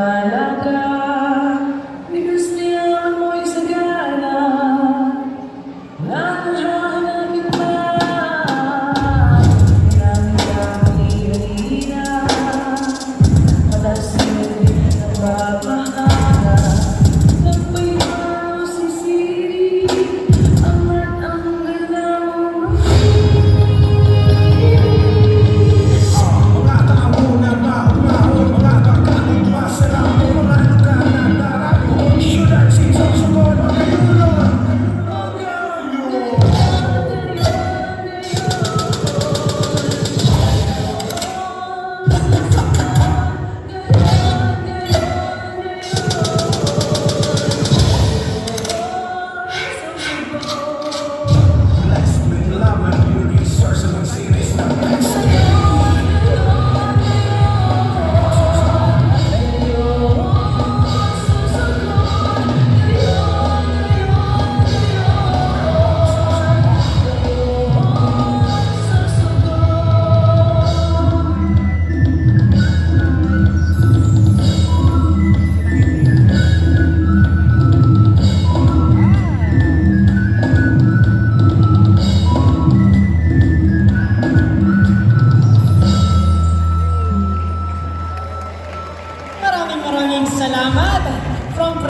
malaga. Bigas niya mo'y sagana. Hahanapin pa. Dami-dami halina. Malasin na babahala. Nagpayo si Siri. Angat ang galaw. Maraming salamat from